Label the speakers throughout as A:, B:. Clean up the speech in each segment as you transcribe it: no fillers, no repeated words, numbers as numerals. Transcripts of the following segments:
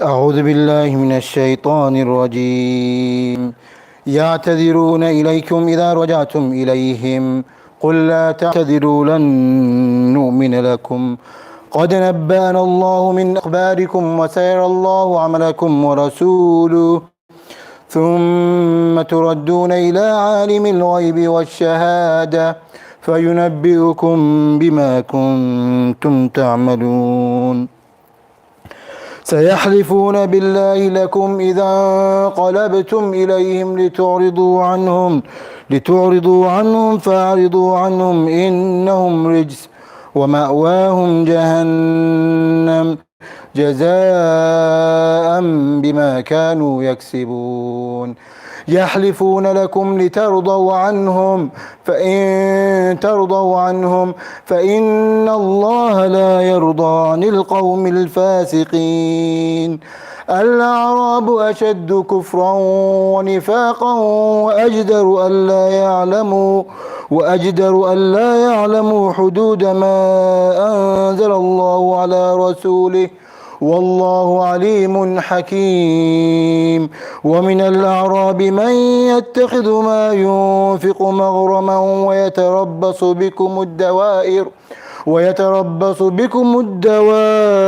A: أعوذ بالله من الشيطان الرجيم. يعتذرون إليكم إذا رجعتم إليهم قل لا تعتذروا لن نؤمن لكم قد نبأنا الله من أخباركم وسيرى الله عملكم ورسوله ثم تردون إلى عالم الغيب والشهادة فينبئكم بما كنتم تعملون. سيحلفون بالله لكم إذا انقلبتم إليهم لتعرضوا عنهم فأعرضوا عنهم إنهم رجس ومأواهم جهنم جزاء بما كانوا يكسبون. يحلفون لكم لترضوا عنهم فإن ترضوا عنهم فإن الله لا يرضى عن القوم الفاسقين. الأعراب أشد كفرا ونفاقا وأجدر ألا يعلموا حدود ما أنزل الله على رسوله والله عليم حكيم. ومن الأعراب من يتخذ ما ينفق مغرما ويتربص بكم الدوائر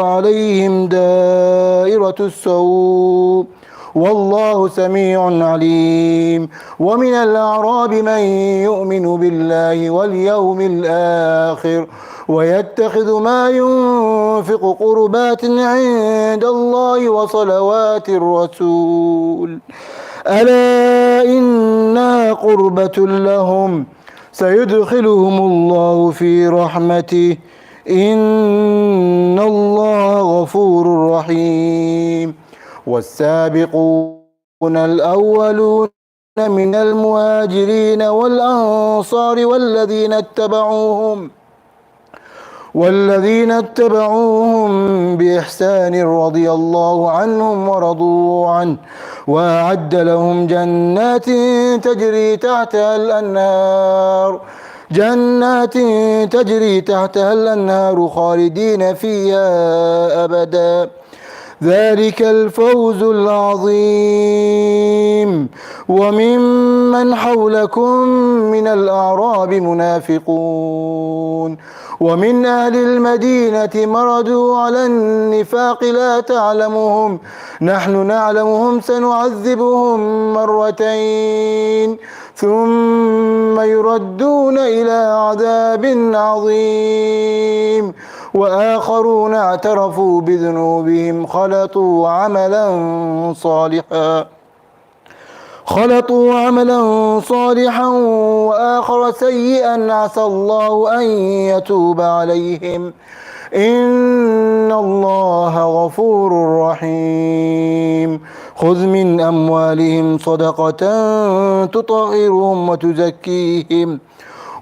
A: عليهم دائرة السوء والله سميع عليم. ومن الأعراب من يؤمن بالله واليوم الآخر ويتخذ ما ينفق قربات عند الله وصلوات الرسول ألا إنها قربة لهم سيدخلهم الله في رحمته إن الله غفور رحيم. والسابقون الأولون من المهاجرين والأنصار والذين اتبعوهم بإحسان رضي الله عنهم ورضوا عنه وأعد لهم جنات تجري تحتها الأنهار خالدين فيها أبدا ذلك الفوز العظيم. وممن حولكم من الأعراب منافقون ومن أهل المدينة مردوا على النفاق لا تعلمهم نحن نعلمهم سنعذبهم مرتين ثم يردون إلى عذاب عظيم. وآخرون اعترفوا بذنوبهم خلطوا عملا صالحا وآخر سيئا عسى الله أن يتوب عليهم إن الله غفور رحيم. خذ من أموالهم صدقة تطهرهم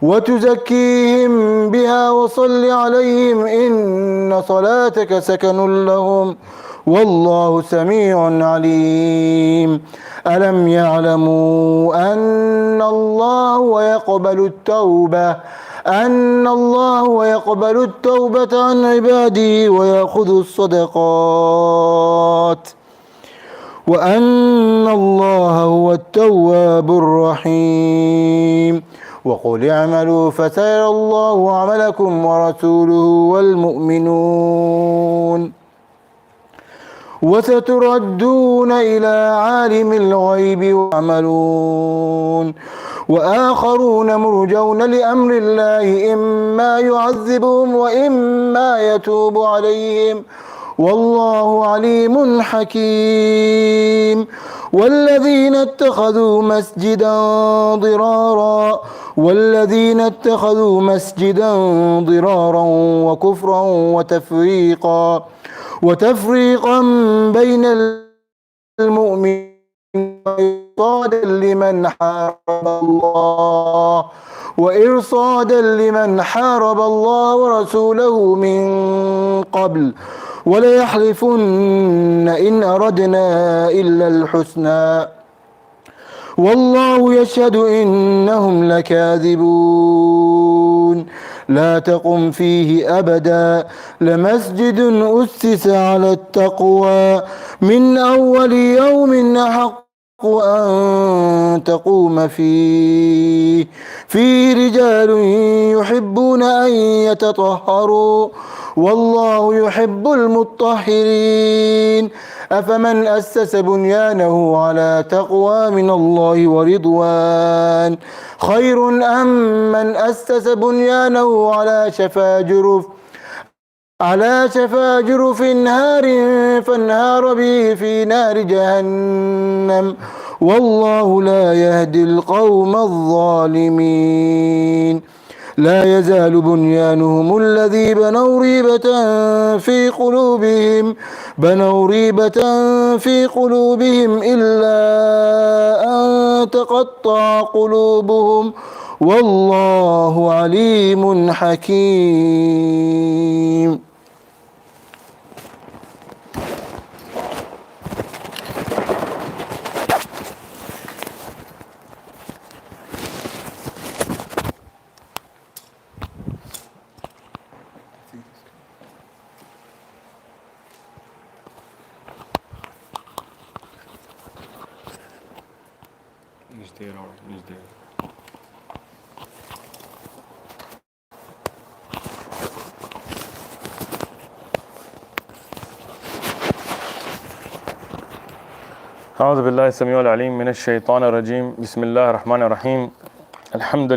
A: وتزكيهم بها وصل عليهم إن صلاتك سكن لهم والله سميع عليم. ألم يعلموا أن الله يقبل التوبة عن عباده ويأخذ الصدقات وأن الله هو التواب الرحيم. وقل اعملوا فسيرى الله عملكم ورسوله والمؤمنون وستردون إلى عالم الغيب ويعملون. وآخرون مرجون لأمر الله إما يعذبهم وإما يتوب عليهم والله عليم حكيم. والذين اتخذوا مسجدا ضرارا وكفرا وتفريقا بين المؤمنين وإرصادا لمن حارب الله ورسوله من قبل وليحلفن إن أردنا إلا الحسنى والله يشهد إنهم لكاذبون. لا تقم فيه أبدا لمسجد أسس على التقوى من أول يوم أحق أن تقوم فيه رجال يحبون أن يتطهروا والله يحب المطهرين أفمن أسس بنيانه على تقوى من الله ورضوان خير أم من أسس بنيانه على شفا جرف نهار فانهار به في نار جهنم والله لا يهدي القوم الظالمين لا يزال بنيانهم الذي بنوا ريبة في قلوبهم إلا أن تقطع قلوبهم والله عليم حكيم.
B: أعوذ بالله السميع العليم من الشيطان الرجيم بسم الله الرحمن الرحيم الحمد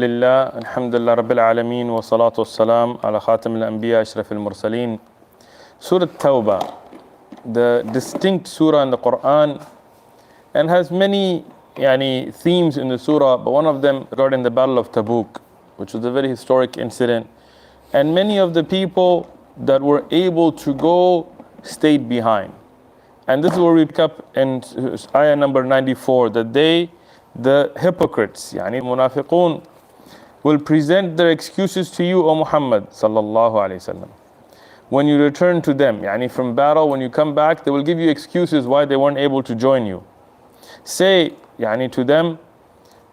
B: لله رب العالمين والصلاة والسلام على خاتم الأنبياء أشرف المرسلين. Surah At-Tawbah, the distinct surah in the Quran, and has many themes in the surah, but one of them regarding the Battle of Tabuk, which was a very historic incident, and many of the people that were able to go stayed behind. And this is where we pick up in ayah number 94, that the hypocrites, munafiqun, will present their excuses to you, O Muhammad sallallahu alayhi wasallam. When you return to them, from battle, when you come back, they will give you excuses why they weren't able to join you. Say, to them,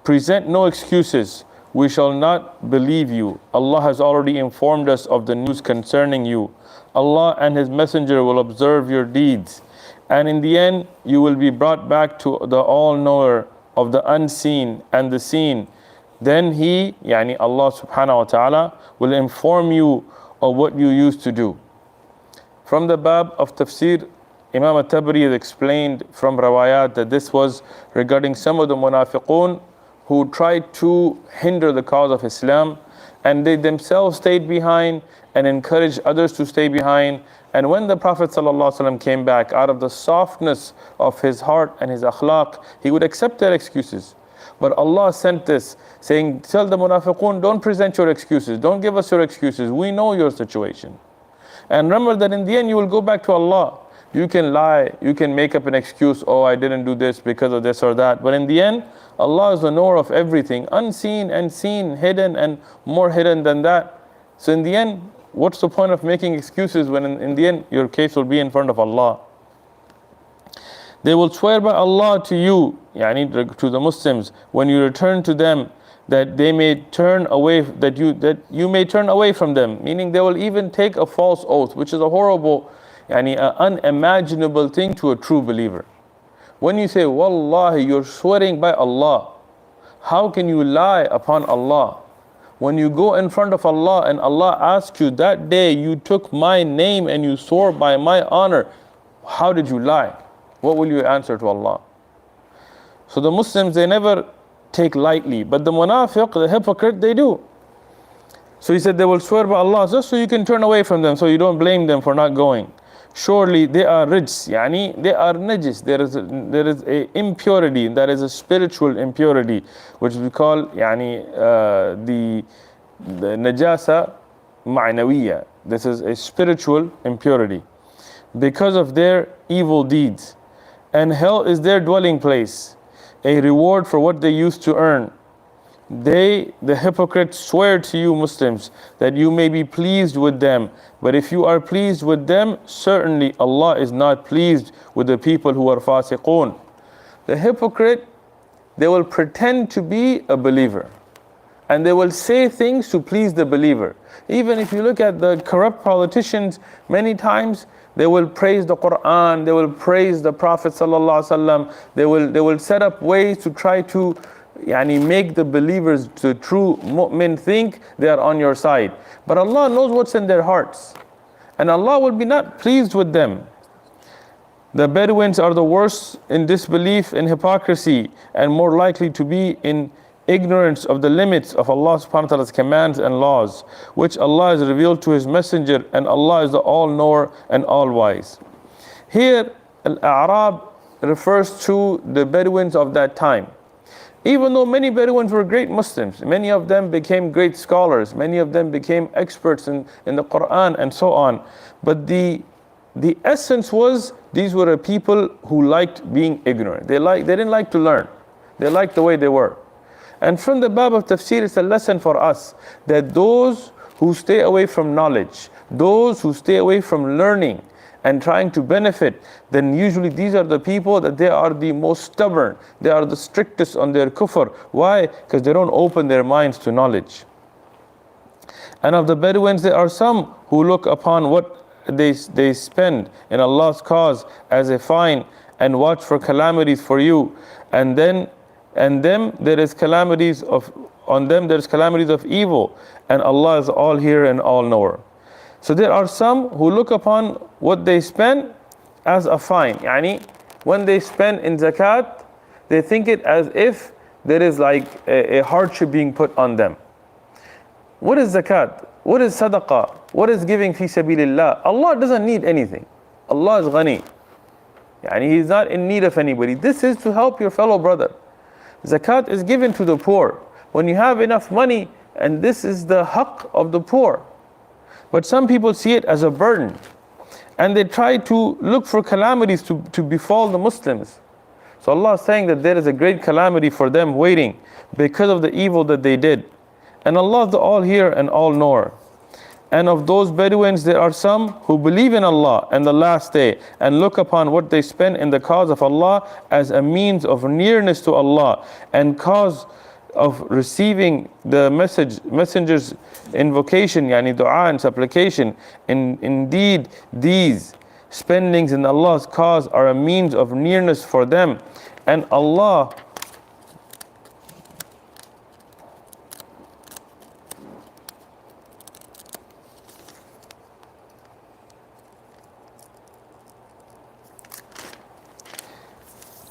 B: present no excuses, we shall not believe you. Allah has already informed us of the news concerning you. Allah and His Messenger will observe your deeds. And in the end, you will be brought back to the all-knower of the unseen and the seen. Then He, Allah subhanahu wa ta'ala, will inform you of what you used to do. From the bab of tafsir, Imam At-Tabari has explained from rawayat that this was regarding some of the munafiqun who tried to hinder the cause of Islam, and they themselves stayed behind and encouraged others to stay behind. And when the Prophet ﷺ came back, out of the softness of his heart and his akhlaq, he would accept their excuses. But Allah sent this, saying, tell the munafiqun, don't present your excuses, don't give us your excuses, we know your situation. And remember that in the end you will go back to Allah. You can lie, you can make up an excuse, oh I didn't do this because of this or that. But in the end, Allah is the knower of everything, unseen and seen, hidden and more hidden than that. So in the end, what's the point of making excuses when in the end your case will be in front of Allah? They will swear by Allah to you, to the Muslims, when you return to them, that they may turn away, that you may turn away from them. Meaning they will even take a false oath, which is a horrible, an unimaginable thing to a true believer. When you say, Wallahi, you're swearing by Allah. How can you lie upon Allah? When you go in front of Allah and Allah asks you, that day you took my name and you swore by my honor, how did you lie? What will you answer to Allah? So the Muslims, they never take lightly, but the munafiq, the hypocrite, they do. So he said they will swear by Allah just so you can turn away from them, so you don't blame them for not going. Surely they are rijs, they are najis. There is a impurity, that is a spiritual impurity, which we call the najasa ma'nawiyya. This is a spiritual impurity because of their evil deeds. And hell is their dwelling place, a reward for what they used to earn. They, the hypocrites, swear to you Muslims that you may be pleased with them. But if you are pleased with them, certainly Allah is not pleased with the people who are fasiqun. The hypocrite, they will pretend to be a believer. and they will say things to please the believer. Even if you look at the corrupt politicians, many times they will praise the Quran, they will praise the Prophet ﷺ, they will set up ways to try to make the believers, the true mu'min, think they are on your side. But Allah knows what's in their hearts, and Allah will be not pleased with them. The Bedouins are the worst in disbelief and hypocrisy, and more likely to be in ignorance of the limits of Allah subhanahu wa ta'ala's commands and laws, which Allah has revealed to His Messenger, and Allah is the all-knower and all-wise. Here, Al-A'rab refers to the Bedouins of that time. Even though many Bedouins were great Muslims, many of them became great scholars, many of them became experts in the Quran and so on. But the essence was, these were a people who liked being ignorant. They didn't like to learn. They liked the way they were. And from the bab of tafsir, it's a lesson for us that those who stay away from knowledge, those who stay away from learning and trying to benefit, then usually these are the people that they are the most stubborn. They are the strictest on their kufr. Why? Because they don't open their minds to knowledge. And of the Bedouins, there are some who look upon what they spend in Allah's cause as a fine and watch for calamities for you, and them there is calamities of evil, and Allah is all hearer and all knower. So there are some who look upon what they spend as a fine. When they spend in zakat, they think it as if there is like a hardship being put on them. What is zakat? What is sadaqah? What is giving fi sabilillah? Allah doesn't need anything. Allah is ghani. He is not in need of anybody. This is to help your fellow brother. Zakat is given to the poor when you have enough money, and this is the haqq of the poor. But some people see it as a burden, and they try to look for calamities to befall the Muslims. So Allah is saying that there is a great calamity for them waiting because of the evil that they did. And Allah is the all-hearer and all-knower. And of those Bedouins, there are some who believe in Allah and the last day, and look upon what they spend in the cause of Allah as a means of nearness to Allah and cause of receiving the messenger's invocation, dua and supplication. Indeed, these spendings in Allah's cause are a means of nearness for them, and Allah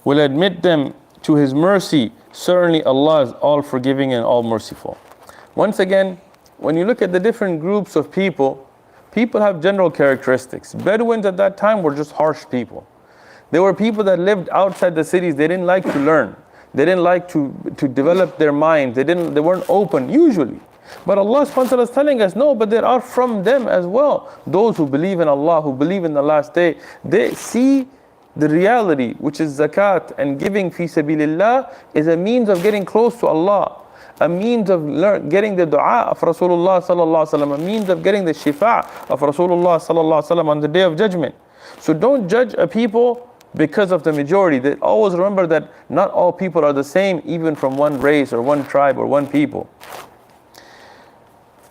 B: will admit them to His mercy. Certainly Allah is all forgiving and all merciful. Once again, when you look at the different groups of people have general characteristics. Bedouins at that time were just harsh people. They were people that lived outside the cities. They didn't like to learn. They didn't like to develop their minds. They weren't open usually. But Allah subhanahu wa ta'ala is telling us, no, but there are from them as well those who believe in Allah, who believe in the last day. They see the reality, which is zakat and giving fi sabilillah, is a means of getting close to Allah, a means of getting the dua of Rasulullah sallallahu alaihi wasallam, a means of getting the shifa of Rasulullah sallallahu alaihi wasallam on the Day of Judgment. So don't judge a people because of the majority. They always remember that not all people are the same, even from one race or one tribe or one people.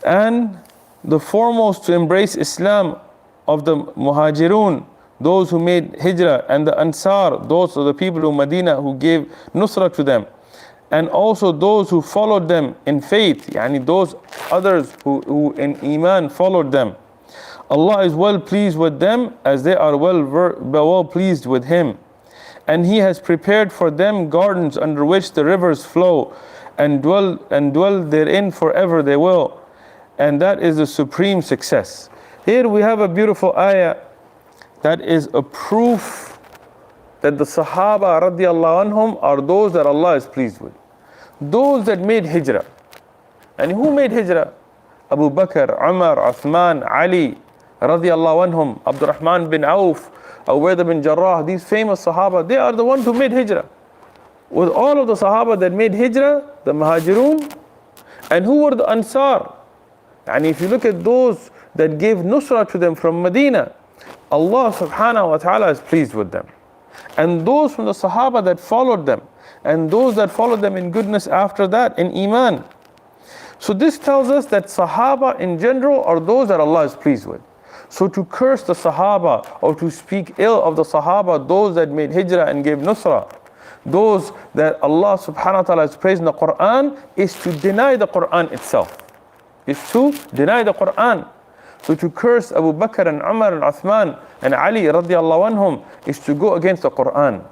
B: And the foremost to embrace Islam of the Muhajirun, those who made hijrah, and the Ansar, those are the people of Medina who gave nusrah to them, and also those who followed them in faith, those others who in iman followed them. Allah is well pleased with them as they are well pleased with Him. And He has prepared for them gardens under which the rivers flow, and dwell therein forever they will. And that is the supreme success. Here we have a beautiful ayah that is a proof that the Sahaba radiallahu anhum are those that Allah is pleased with. Those that made hijrah. And who made hijrah? Abu Bakr, Umar, Uthman, Ali radiallahu anhum, Abdurrahman bin Auf, Ubayd bin Jarrah, these famous Sahaba, they are the ones who made hijrah. With all of the Sahaba that made hijrah, the Muhajirun, and who were the Ansar? And if you look at those that gave nusrah to them from Medina, Allah subhanahu wa ta'ala is pleased with them. And those from the Sahaba that followed them, and those that followed them in goodness after that, in Iman. So this tells us that Sahaba in general are those that Allah is pleased with. So to curse the Sahaba or to speak ill of the Sahaba, those that made hijrah and gave nusrah, those that Allah subhanahu wa ta'ala has praised in the Quran, is to deny the Quran itself. Is to deny the Quran. So to curse Abu Bakr and Umar and Uthman and Ali radiallahu anhum is to go against the Quran.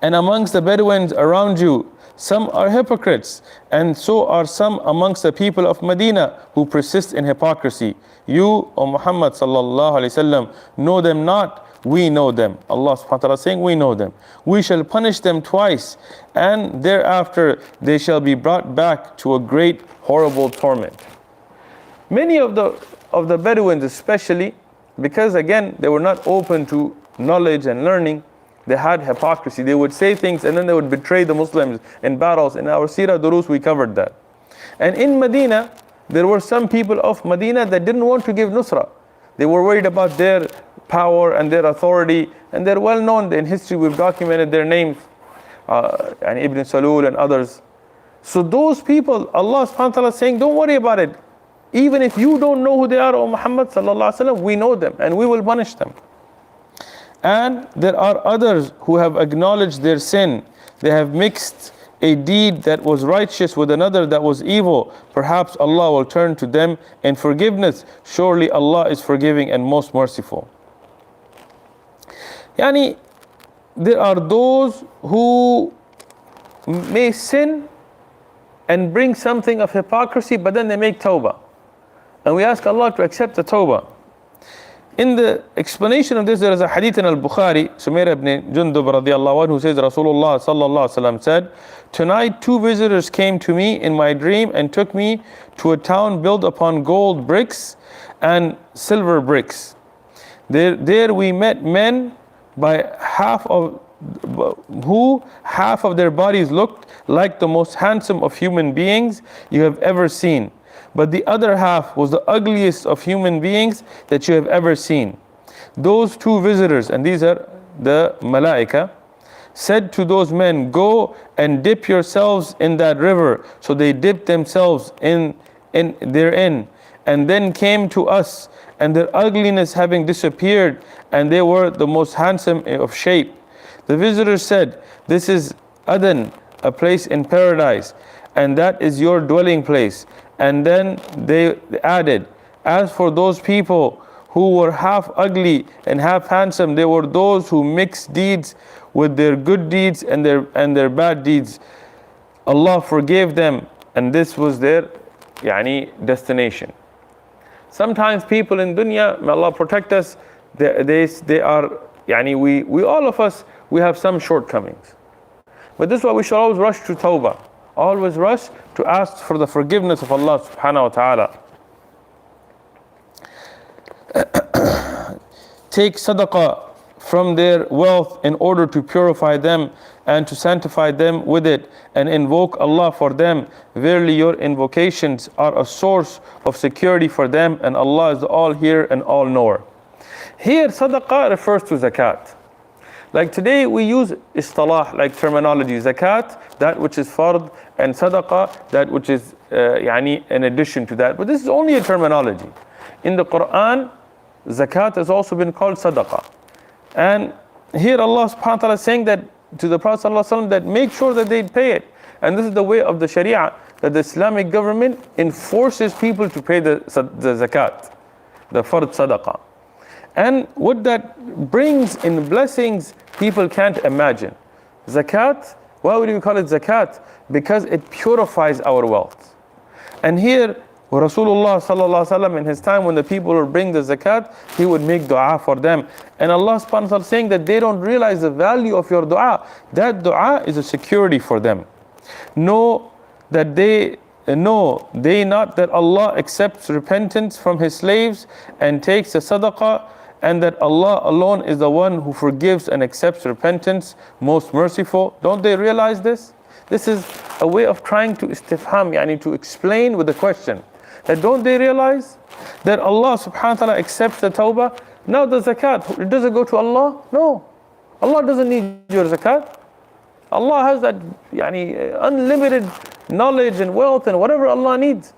B: And amongst the Bedouins around you, some are hypocrites, and so are some amongst the people of Medina who persist in hypocrisy. You, O Muhammad sallallahu alaihi wasallam, know them not, we know them. Allah subhanahu wa ta'ala is saying, we know them. We shall punish them twice, and thereafter they shall be brought back to a great horrible torment. Many of the Bedouins especially, because again they were not open to knowledge and learning, they had hypocrisy. They would say things and then they would betray the Muslims in battles. In our Sirah Durus we covered that. And in Medina, there were some people of Medina that didn't want to give nusrah. They were worried about their power and their authority, and they're well known. In history we've documented their names, and Ibn Salul and others. So those people, Allah subhanahu wa ta'ala is saying, don't worry about it. Even if you don't know who they are, O Muhammad sallallahu alaihi wasallam, we know them and we will punish them. And there are others who have acknowledged their sin. They have mixed a deed that was righteous with another that was evil. Perhaps Allah will turn to them in forgiveness. Surely Allah is forgiving and most merciful. Yani, there are those who may sin and bring something of hypocrisy, but then they make tawbah. And we ask Allah to accept the tawbah. In the explanation of this, there is a hadith in Al-Bukhari, Sumayr ibn Jundub radiallahu anhu, who says, Rasulullah sallallahu alaihi wasallam said, tonight 2 visitors came to me in my dream and took me to a town built upon gold bricks and silver bricks. There we met men by half of their bodies looked like the most handsome of human beings you have ever seen. But the other half was the ugliest of human beings that you have ever seen. Those 2 visitors, and these are the Malaika, said to those men, go and dip yourselves in that river. So they dipped themselves therein, and then came to us, and their ugliness having disappeared, and they were the most handsome of shape. The visitors said, this is Aden, a place in paradise, and that is your dwelling place. And then they added, as for those people who were half ugly and half handsome, they were those who mixed deeds with their good deeds and their bad deeds. Allah forgave them, and this was their destination. Sometimes people in dunya, may Allah protect us, they are, we all of us, we have some shortcomings. But this is why we should always rush to tawbah. Always rush to ask for the forgiveness of Allah subhanahu wa ta'ala. Take sadaqah from their wealth in order to purify them and to sanctify them with it, and invoke Allah for them. Verily your invocations are a source of security for them, and Allah is the all-hearer and all-knower. Here sadaqah refers to zakat. Like today we use istalah, like terminology. Zakat, that which is fard, and sadaqah, that which is in addition to that. But this is only a terminology. In the Quran, zakat has also been called sadaqah. And here Allah subhanahu wa ta'ala is saying that to the Prophet sallallahu alaihi wasallam, that make sure that they pay it. And this is the way of the Sharia, that the Islamic government enforces people to pay the zakat, the fard sadaqah. And what that brings in blessings, people can't imagine. Zakat, why would we call it zakat? Because it purifies our wealth. And here, Rasulullah sallallahu alaihi wasallam, in his time when the people would bring the zakat, he would make dua for them. And Allah subhanahu wa ta'ala saying that they don't realize the value of your dua. That dua is a security for them. Know they not that Allah accepts repentance from His slaves and takes the sadaqah, and that Allah alone is the one who forgives and accepts repentance, most merciful. Don't they realize this? This is a way of trying to istifham, to explain with a question. That don't they realize that Allah subhanahu wa ta'ala accepts the tawbah? Now the zakat, does it go to Allah? No. Allah doesn't need your zakat. Allah has that unlimited knowledge and wealth and whatever Allah needs.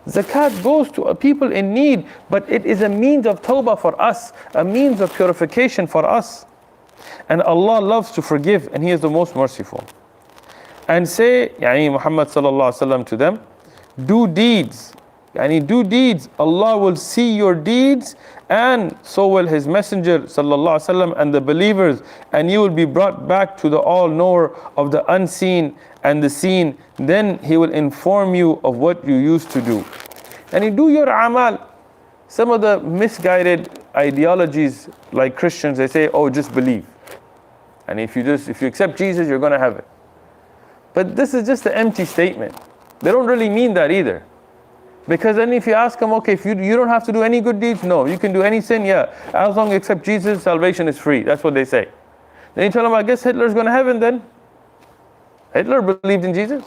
B: Zakat goes to a people in need, but it is a means of tawbah for us, a means of purification for us. And Allah loves to forgive, and He is the most merciful. And say, Muhammad sallallahu alaihi wasallam to them, do deeds. Do deeds. Allah will see your deeds, and so will His Messenger sallallahu alaihi wasallam and the believers, and you will be brought back to the all-knower of the unseen and the seen. Then He will inform you of what you used to do. And you do your amal. Some of the misguided ideologies, like Christians, they say, oh, just believe. And if you accept Jesus, you're going to have it. But this is just an empty statement. They don't really mean that either. Because then if you ask them, okay, if you don't have to do any good deeds, no, you can do any sin, yeah. As long as you accept Jesus, salvation is free. That's what they say. Then you tell them, I guess Hitler's going to heaven then. Hitler believed in Jesus,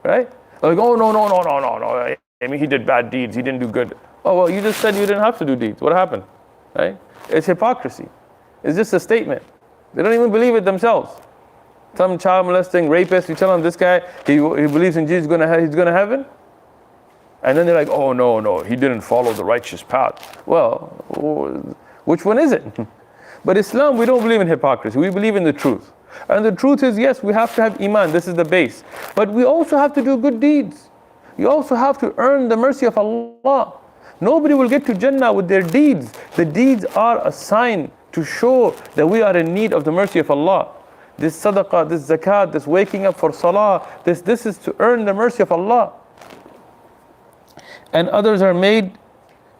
B: right? Like, oh, no. I mean, he did bad deeds, he didn't do good. Oh, well, you just said you didn't have to do deeds. What happened, right? It's hypocrisy. It's just a statement. They don't even believe it themselves. Some child molesting rapist, you tell them this guy, he believes in Jesus, he's going to heaven. And then they're like, oh, no, he didn't follow the righteous path. Well, which one is it? But Islam, we don't believe in hypocrisy. We believe in the truth. And the truth is, yes, we have to have iman. This is the base. But we also have to do good deeds. You also have to earn the mercy of Allah. Nobody will get to Jannah with their deeds. The deeds are a sign to show that we are in need of the mercy of Allah. This sadaqah, this zakat, this waking up for salah, this is to earn the mercy of Allah. And others are made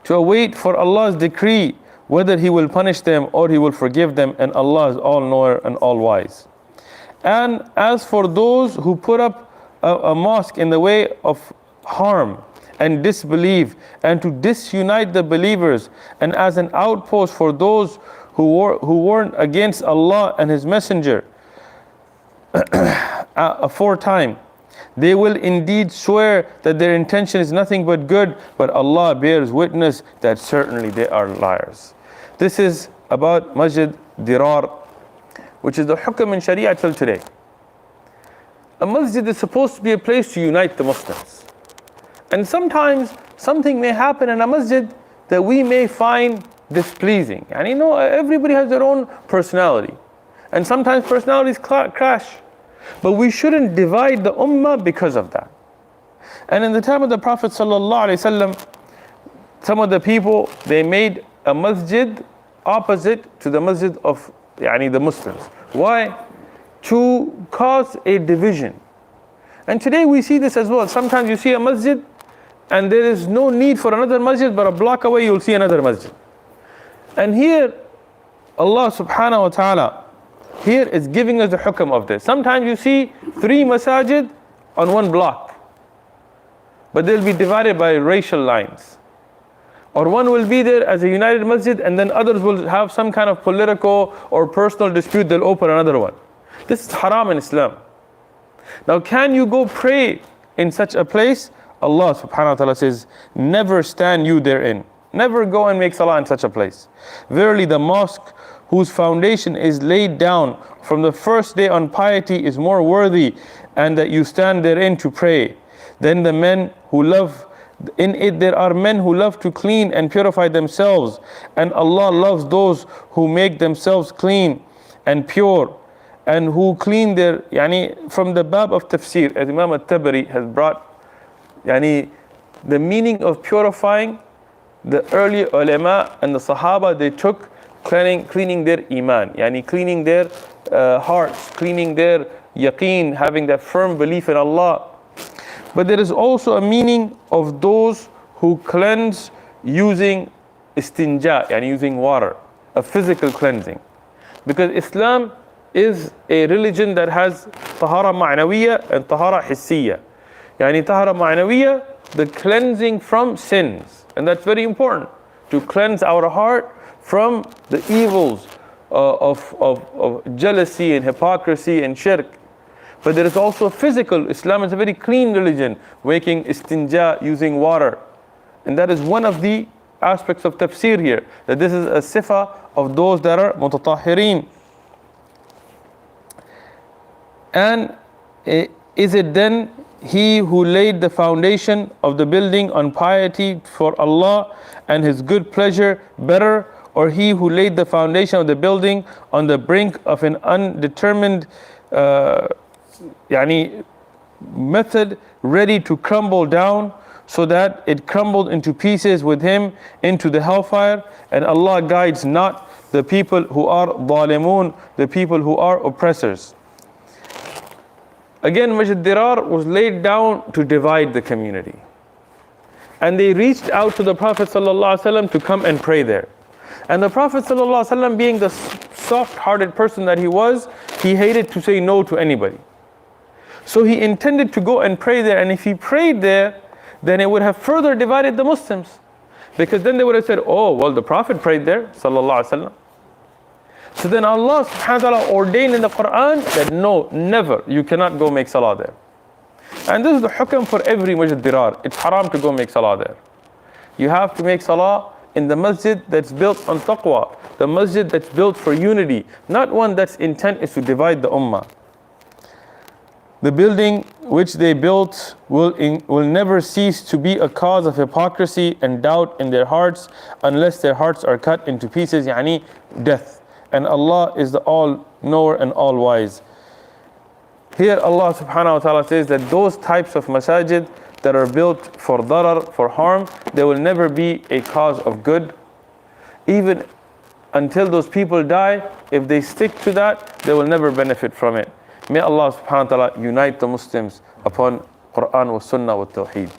B: to await for Allah's decree, whether He will punish them or He will forgive them, and Allah is all-knower and all-wise. And as for those who put up a mosque in the way of harm and disbelief, and to disunite the believers, and as an outpost for those who warned against Allah and His Messenger aforetime, they will indeed swear that their intention is nothing but good, but Allah bears witness that certainly they are liars. This is about Masjid Dirar, which is the hukm in Sharia till today. A masjid is supposed to be a place to unite the Muslims. And sometimes something may happen in a masjid that we may find displeasing. And everybody has their own personality. And sometimes personalities clash. But we shouldn't divide the ummah because of that. And in the time of the Prophet ﷺ, some of the people, they made a masjid opposite to the masjid of the Muslims. Why? To cause a division. And today we see this as well. Sometimes you see a masjid and there is no need for another masjid, but a block away you'll see another masjid. And here, Allah subhanahu wa ta'ala, here is giving us the hukm of this. Sometimes you see 3 masajid on one block, but they'll be divided by racial lines. Or one will be there as a united masjid, and then others will have some kind of political or personal dispute, they'll open another one. This is haram in Islam. Now, can you go pray in such a place? Allah subhanahu wa ta'ala says, never stand you therein. Never go and make salah in such a place. Verily the mosque whose foundation is laid down from the first day on piety is more worthy, and that you stand therein to pray. Then the men who love, in it there are men who love to clean and purify themselves, and Allah loves those who make themselves clean and pure, and who clean their, from the bab of tafsir, as Imam At-Tabari has brought, the meaning of purifying. The early ulama and the Sahaba, they took cleaning their iman, cleaning their hearts, cleaning their yaqeen, having that firm belief in Allah. But there is also a meaning of those who cleanse using istinja, using water, a physical cleansing. Because Islam is a religion that has tahara ma'nawiyya and tahara hissiyya. Tahara ma'nawiyya, the cleansing from sins. And that's very important, to cleanse our heart from the evils of jealousy and hypocrisy and shirk. But there is also physical. Islam is a very clean religion, making istinja, using water. And that is one of the aspects of tafsir here, that this is a sifa of those that are mutatahhirin. And is it then he who laid the foundation of the building on piety for Allah and His good pleasure better, or he who laid the foundation of the building on the brink of an undetermined method ready to crumble down, so that it crumbled into pieces with him into the hellfire? And Allah guides not the people who are zalimun, the people who are oppressors. Again, Masjid Dirar was laid down to divide the community. And they reached out to the Prophet ﷺ to come and pray there. And the Prophet ﷺ, being the soft-hearted person that he was, he hated to say no to anybody. So he intended to go and pray there, and if he prayed there, then it would have further divided the Muslims. Because then they would have said, oh, well, the Prophet prayed there, sallallahu alaihi wasallam. So then Allah subhanahu wa ta'ala ordained in the Quran that no, never, you cannot go make salah there. And this is the hukam for every Masjid Dirar. It's haram to go make salah there. You have to make salah in the masjid that's built on taqwa, the masjid that's built for unity, not one that's intent is to divide the ummah. The building which they built will never cease to be a cause of hypocrisy and doubt in their hearts, unless their hearts are cut into pieces, death. And Allah is the all-knower and all-wise. Here Allah subhanahu wa ta'ala says that those types of masajid that are built for darar, for harm, they will never be a cause of good. Even until those people die, if they stick to that, they will never benefit from it. May Allah subhanahu wa ta'ala unite the Muslims upon Quran wa Sunnah wa Tawheed.